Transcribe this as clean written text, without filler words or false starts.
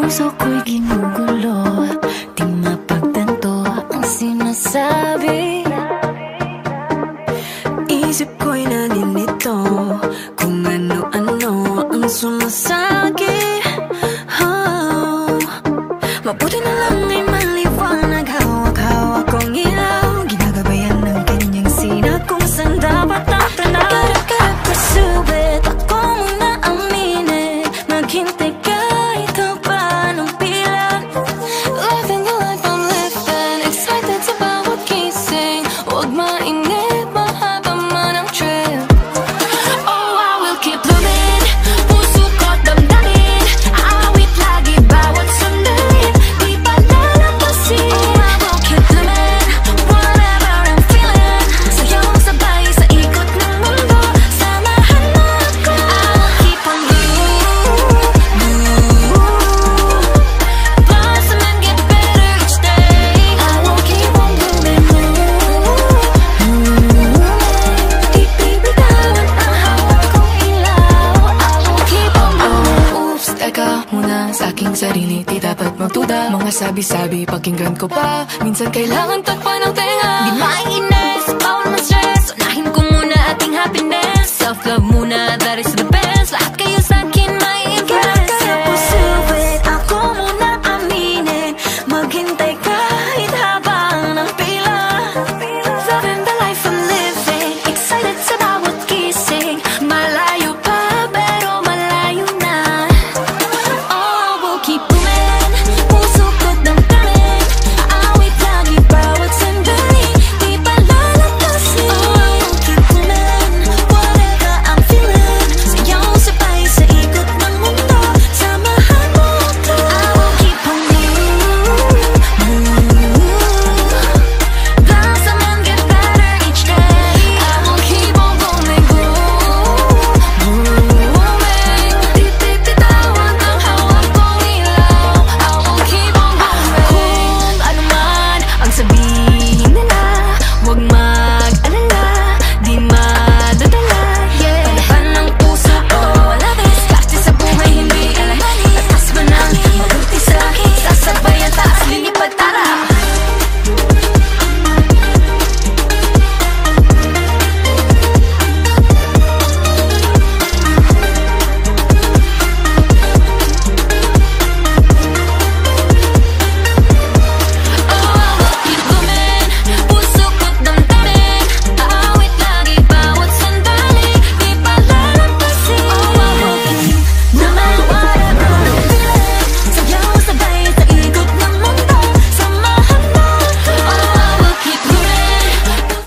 puso ko'y ginugulo, di mapagtanto ang sinasabi. Isip ko'y naninito kung ano-ano ang sumasagi. Mabuti na lang ay maliwanag, hawak-hawak kong ilaw, ginagabayan ng kanyang sinag kung saan dapat natanaw. Karap-karap pasubit, ako muna aminin, maghintay ka, ito pa ng pila. Living the life I'm living, excited sa bawat gising, huwag mainip, mahaba man ang trip. Oh, I will keep moving, puso ko't damdamin, awit lagi bawat sandali, di pa lalampasin. Oh, I will keep moving, whatever I'm feeling, sayong sabay sa ikot ng mundo, samahan mo ako. I will keep on blossom and get better each day. I will keep on moving, di bibitawan ang hawak kong ilaw. I will keep on moving. Oops, teka muna sa aking sarili, di dapat magduda. Mga sabi-sabi, pakinggan ko pa, minsan kailangan takpan ng tenga. Di mainam